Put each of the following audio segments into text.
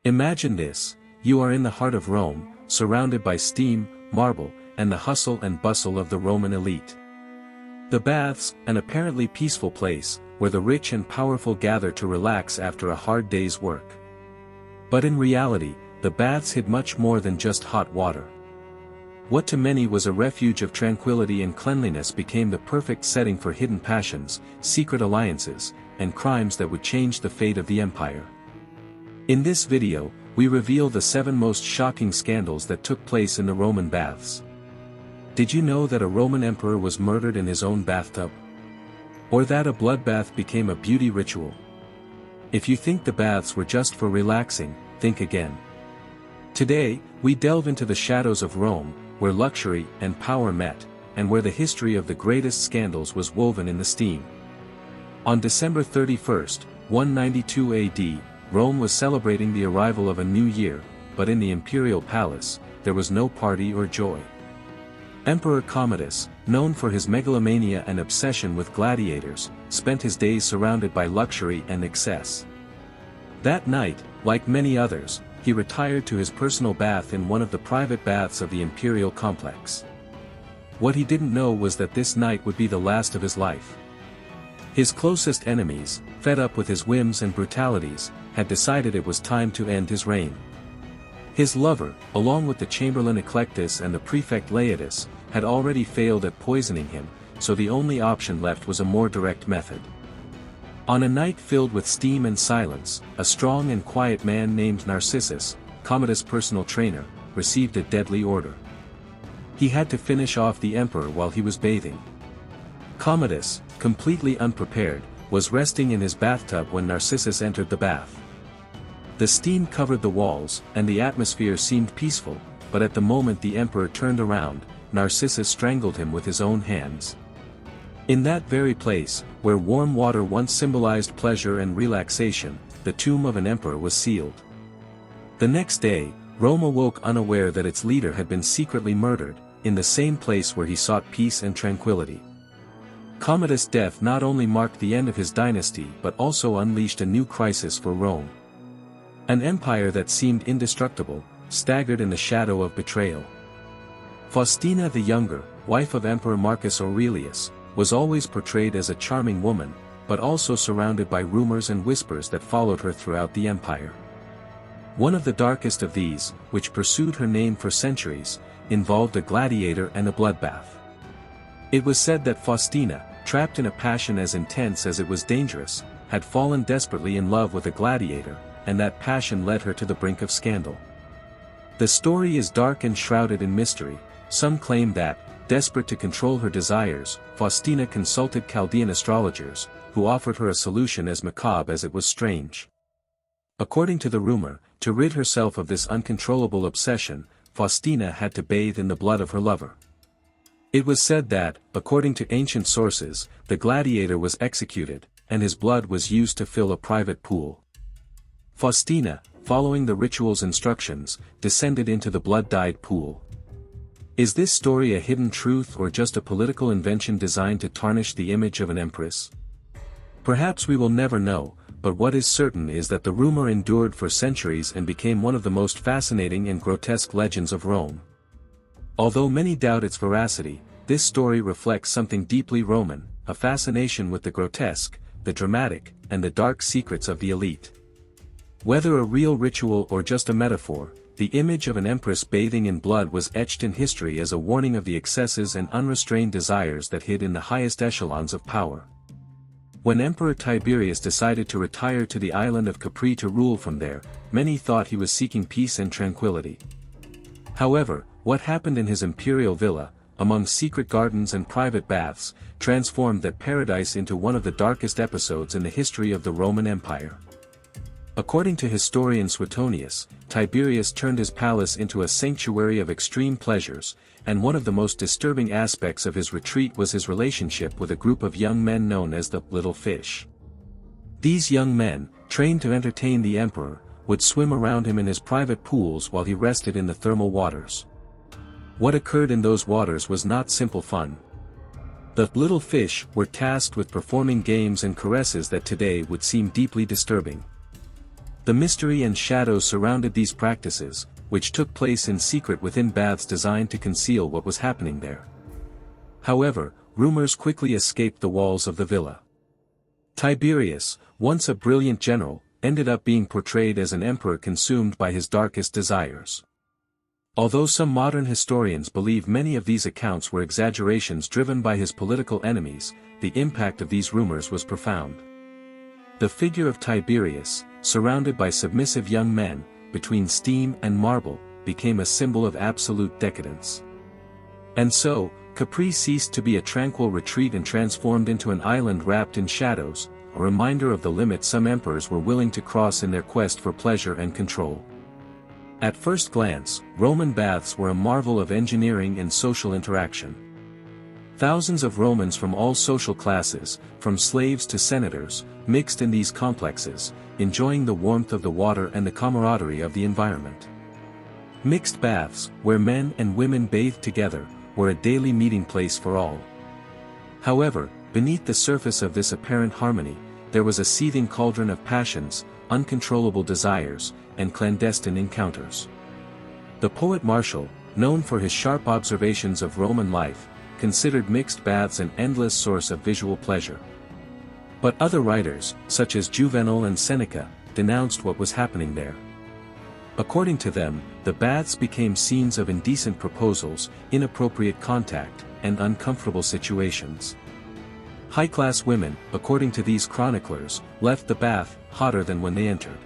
Imagine this: you are in the heart of Rome, surrounded by steam, marble, and the hustle and bustle of the Roman elite. The baths, an apparently peaceful place, where the rich and powerful gather to relax after a hard day's work. But in reality, the baths hid much more than just hot water. What to many was a refuge of tranquility and cleanliness became the perfect setting for hidden passions, secret alliances, and crimes that would change the fate of the empire. In this video, we reveal the 7 most shocking scandals that took place in the Roman baths. Did you know that a Roman emperor was murdered in his own bathtub? Or that a bloodbath became a beauty ritual? If you think the baths were just for relaxing, think again. Today, we delve into the shadows of Rome, where luxury and power met, and where the history of the greatest scandals was woven in the steam. On December 31, 192 AD, Rome was celebrating the arrival of a new year, but in the imperial palace, there was no party or joy. Emperor Commodus, known for his megalomania and obsession with gladiators, spent his days surrounded by luxury and excess. That night, like many others, he retired to his personal bath in one of the private baths of the imperial complex. What he didn't know was that this night would be the last of his life. His closest enemies, fed up with his whims and brutalities, had decided it was time to end his reign. His lover, along with the chamberlain Eclectus and the prefect Laetus, had already failed at poisoning him, so the only option left was a more direct method. On a night filled with steam and silence, a strong and quiet man named Narcissus, Commodus' personal trainer, received a deadly order. He had to finish off the emperor while he was bathing. Commodus, completely unprepared, was resting in his bathtub when Narcissus entered the bath. The steam covered the walls, and the atmosphere seemed peaceful, but at the moment the emperor turned around, Narcissus strangled him with his own hands. In that very place, where warm water once symbolized pleasure and relaxation, the tomb of an emperor was sealed. The next day, Rome awoke unaware that its leader had been secretly murdered, in the same place where he sought peace and tranquility. Commodus' death not only marked the end of his dynasty but also unleashed a new crisis for Rome. An empire that seemed indestructible, staggered in the shadow of betrayal. Faustina the Younger, wife of Emperor Marcus Aurelius, was always portrayed as a charming woman, but also surrounded by rumors and whispers that followed her throughout the empire. One of the darkest of these, which pursued her name for centuries, involved a gladiator and a bloodbath. It was said that Faustina, trapped in a passion as intense as it was dangerous, had fallen desperately in love with a gladiator, and that passion led her to the brink of scandal. The story is dark and shrouded in mystery. Some claim that, desperate to control her desires, Faustina consulted Chaldean astrologers, who offered her a solution as macabre as it was strange. According to the rumor, to rid herself of this uncontrollable obsession, Faustina had to bathe in the blood of her lover. It was said that, according to ancient sources, the gladiator was executed, and his blood was used to fill a private pool. Faustina, following the ritual's instructions, descended into the blood-dyed pool. Is this story a hidden truth or just a political invention designed to tarnish the image of an empress? Perhaps we will never know, but what is certain is that the rumor endured for centuries and became one of the most fascinating and grotesque legends of Rome. Although many doubt its veracity, this story reflects something deeply Roman, a fascination with the grotesque, the dramatic, and the dark secrets of the elite. Whether a real ritual or just a metaphor, the image of an empress bathing in blood was etched in history as a warning of the excesses and unrestrained desires that hid in the highest echelons of power. When Emperor Tiberius decided to retire to the island of Capri to rule from there, many thought he was seeking peace and tranquility. However, what happened in his imperial villa, among secret gardens and private baths, transformed that paradise into one of the darkest episodes in the history of the Roman Empire. According to historian Suetonius, Tiberius turned his palace into a sanctuary of extreme pleasures, and one of the most disturbing aspects of his retreat was his relationship with a group of young men known as the Little Fish. These young men, trained to entertain the emperor, would swim around him in his private pools while he rested in the thermal waters. What occurred in those waters was not simple fun. The Little Fish were tasked with performing games and caresses that today would seem deeply disturbing. The mystery and shadow surrounded these practices, which took place in secret within baths designed to conceal what was happening there. However, rumors quickly escaped the walls of the villa. Tiberius, once a brilliant general, ended up being portrayed as an emperor consumed by his darkest desires. Although some modern historians believe many of these accounts were exaggerations driven by his political enemies, the impact of these rumors was profound. The figure of Tiberius, surrounded by submissive young men, between steam and marble, became a symbol of absolute decadence. And so, Capri ceased to be a tranquil retreat and transformed into an island wrapped in shadows, a reminder of the limit some emperors were willing to cross in their quest for pleasure and control. At first glance, Roman baths were a marvel of engineering and social interaction. Thousands of Romans from all social classes, from slaves to senators, mixed in these complexes, enjoying the warmth of the water and the camaraderie of the environment. Mixed baths, where men and women bathed together, were a daily meeting place for all. However, beneath the surface of this apparent harmony, there was a seething cauldron of passions, uncontrollable desires, and clandestine encounters. The poet Martial, known for his sharp observations of Roman life, considered mixed baths an endless source of visual pleasure. But other writers, such as Juvenal and Seneca, denounced what was happening there. According to them, the baths became scenes of indecent proposals, inappropriate contact, and uncomfortable situations. High-class women, according to these chroniclers, left the bath hotter than when they entered.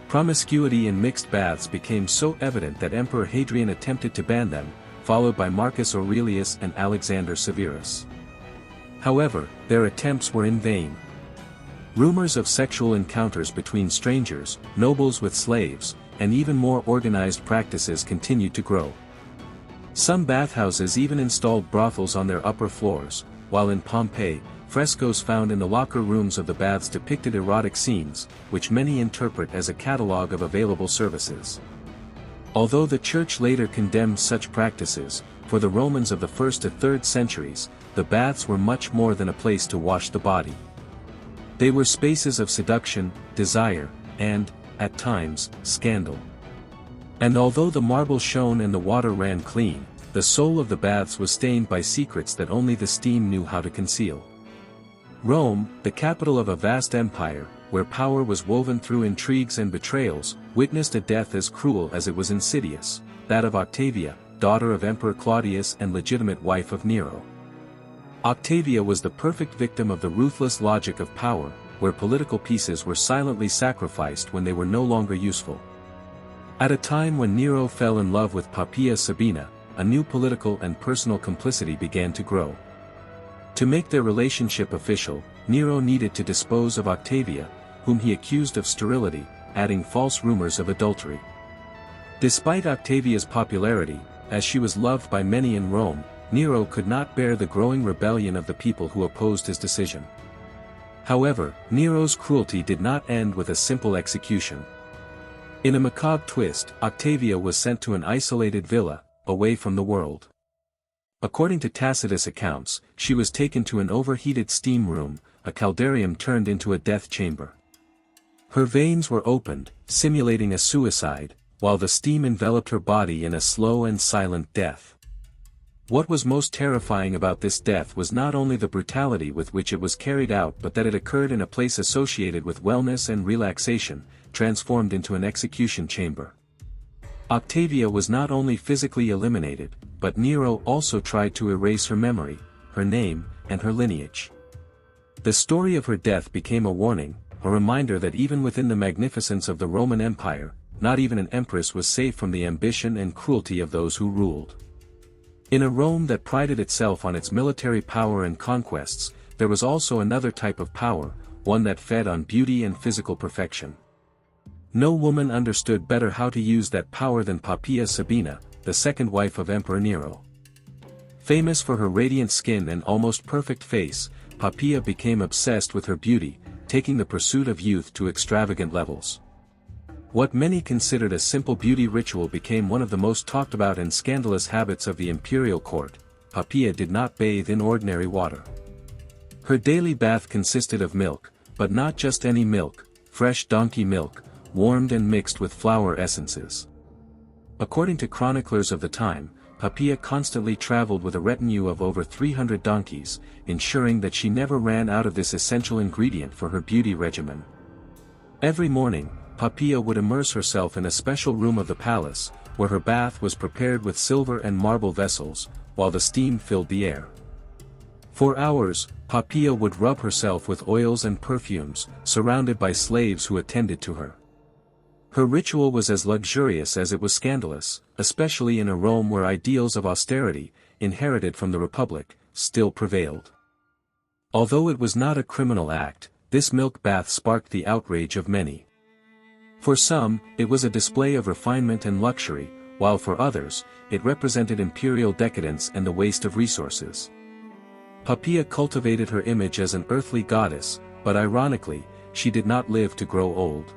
Promiscuity in mixed baths became so evident that Emperor Hadrian attempted to ban them, followed by Marcus Aurelius and Alexander Severus. However, their attempts were in vain. Rumors of sexual encounters between strangers, nobles with slaves, and even more organized practices continued to grow. Some bathhouses even installed brothels on their upper floors, while in Pompeii, frescoes found in the locker rooms of the baths depicted erotic scenes, which many interpret as a catalogue of available services. Although the Church later condemned such practices, for the Romans of the 1st to 3rd centuries, the baths were much more than a place to wash the body. They were spaces of seduction, desire, and, at times, scandal. And although the marble shone and the water ran clean, the soul of the baths was stained by secrets that only the steam knew how to conceal. Rome, the capital of a vast empire, where power was woven through intrigues and betrayals, witnessed a death as cruel as it was insidious, that of Octavia, daughter of Emperor Claudius and legitimate wife of Nero. Octavia was the perfect victim of the ruthless logic of power, where political pieces were silently sacrificed when they were no longer useful. At a time when Nero fell in love with Poppaea Sabina, a new political and personal complicity began to grow. To make their relationship official, Nero needed to dispose of Octavia, whom he accused of sterility, adding false rumors of adultery. Despite Octavia's popularity, as she was loved by many in Rome, Nero could not bear the growing rebellion of the people who opposed his decision. However, Nero's cruelty did not end with a simple execution. In a macabre twist, Octavia was sent to an isolated villa, away from the world. According to Tacitus' accounts, she was taken to an overheated steam room, a caldarium turned into a death chamber. Her veins were opened, simulating a suicide, while the steam enveloped her body in a slow and silent death. What was most terrifying about this death was not only the brutality with which it was carried out but that it occurred in a place associated with wellness and relaxation, transformed into an execution chamber. Octavia was not only physically eliminated, but Nero also tried to erase her memory, her name, and her lineage. The story of her death became a warning, a reminder that even within the magnificence of the Roman Empire, not even an empress was safe from the ambition and cruelty of those who ruled. In a Rome that prided itself on its military power and conquests, there was also another type of power, one that fed on beauty and physical perfection. No woman understood better how to use that power than Poppaea Sabina, the second wife of Emperor Nero. Famous for her radiant skin and almost perfect face, Poppaea became obsessed with her beauty, taking the pursuit of youth to extravagant levels. What many considered a simple beauty ritual became one of the most talked about and scandalous habits of the imperial court. Poppaea did not bathe in ordinary water. Her daily bath consisted of milk, but not just any milk, fresh donkey milk, warmed and mixed with flower essences. According to chroniclers of the time, Poppaea constantly traveled with a retinue of over 300 donkeys, ensuring that she never ran out of this essential ingredient for her beauty regimen. Every morning, Poppaea would immerse herself in a special room of the palace, where her bath was prepared with silver and marble vessels, while the steam filled the air. For hours, Poppaea would rub herself with oils and perfumes, surrounded by slaves who attended to her. Her ritual was as luxurious as it was scandalous, especially in a Rome where ideals of austerity, inherited from the Republic, still prevailed. Although it was not a criminal act, this milk bath sparked the outrage of many. For some, it was a display of refinement and luxury, while for others, it represented imperial decadence and the waste of resources. Poppaea cultivated her image as an earthly goddess, but ironically, she did not live to grow old.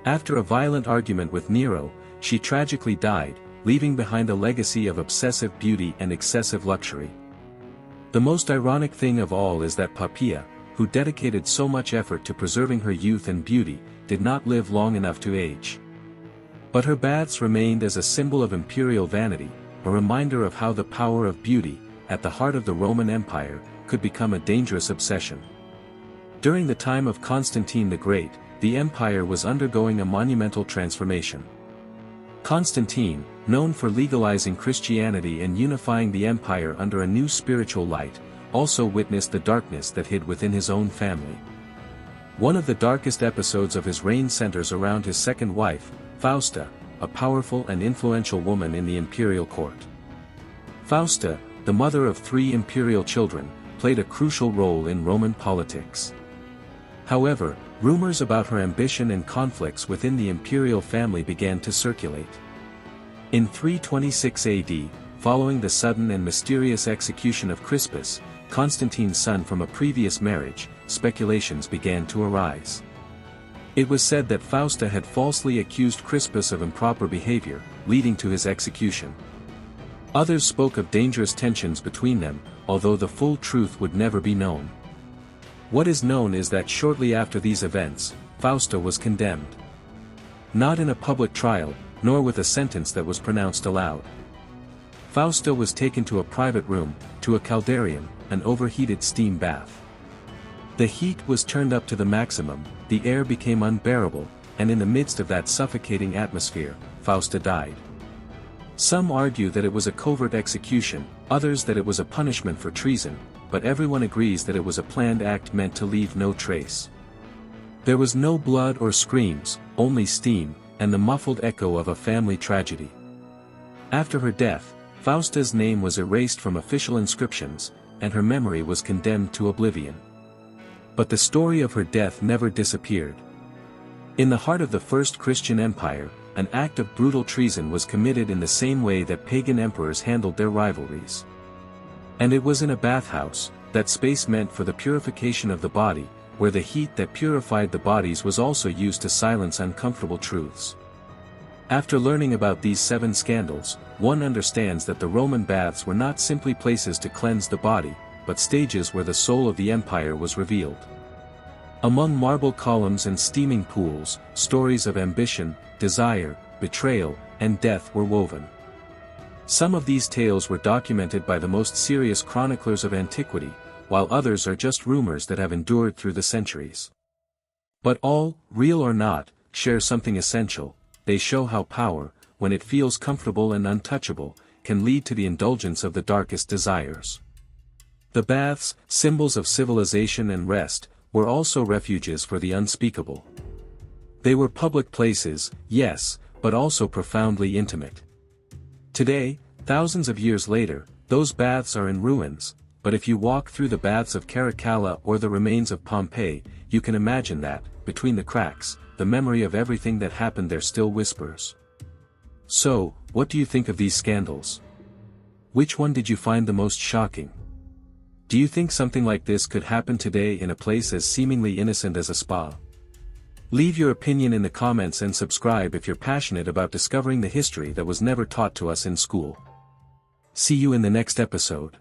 After a violent argument with Nero, she tragically died, leaving behind a legacy of obsessive beauty and excessive luxury. The most ironic thing of all is that Poppaea, who dedicated so much effort to preserving her youth and beauty, did not live long enough to age. But her baths remained as a symbol of imperial vanity, a reminder of how the power of beauty, at the heart of the Roman Empire, could become a dangerous obsession. During the time of Constantine the Great, the empire was undergoing a monumental transformation. Constantine, known for legalizing Christianity and unifying the empire under a new spiritual light, also witnessed the darkness that hid within his own family. One of the darkest episodes of his reign centers around his second wife, Faustina, a powerful and influential woman in the imperial court. Faustina, the mother of 3 imperial children, played a crucial role in Roman politics. However, rumors about her ambition and conflicts within the imperial family began to circulate. In 326 AD, following the sudden and mysterious execution of Crispus, Constantine's son from a previous marriage, speculations began to arise. It was said that Faustina had falsely accused Crispus of improper behavior, leading to his execution. Others spoke of dangerous tensions between them, although the full truth would never be known. What is known is that shortly after these events, Faustina was condemned. Not in a public trial, nor with a sentence that was pronounced aloud. Faustina was taken to a private room, to a caldarium, an overheated steam bath. The heat was turned up to the maximum, the air became unbearable, and in the midst of that suffocating atmosphere, Faustina died. Some argue that it was a covert execution, others that it was a punishment for treason, but everyone agrees that it was a planned act meant to leave no trace. There was no blood or screams, only steam, and the muffled echo of a family tragedy. After her death, Faustina's name was erased from official inscriptions, and her memory was condemned to oblivion. But the story of her death never disappeared. In the heart of the First Christian Empire, an act of brutal treason was committed in the same way that pagan emperors handled their rivalries. And it was in a bathhouse, that space meant for the purification of the body, where the heat that purified the bodies was also used to silence uncomfortable truths. After learning about these 7 scandals, one understands that the Roman baths were not simply places to cleanse the body, but stages where the soul of the empire was revealed. Among marble columns and steaming pools, stories of ambition, desire, betrayal, and death were woven. Some of these tales were documented by the most serious chroniclers of antiquity, while others are just rumors that have endured through the centuries. But all, real or not, share something essential: they show how power, when it feels comfortable and untouchable, can lead to the indulgence of the darkest desires. The baths, symbols of civilization and rest, were also refuges for the unspeakable. They were public places, yes, but also profoundly intimate. Today, thousands of years later, those baths are in ruins, but if you walk through the baths of Caracalla or the remains of Pompeii, you can imagine that, between the cracks, the memory of everything that happened there still whispers. So, what do you think of these scandals? Which one did you find the most shocking? Do you think something like this could happen today in a place as seemingly innocent as a spa? Leave your opinion in the comments and subscribe if you're passionate about discovering the history that was never taught to us in school. See you in the next episode.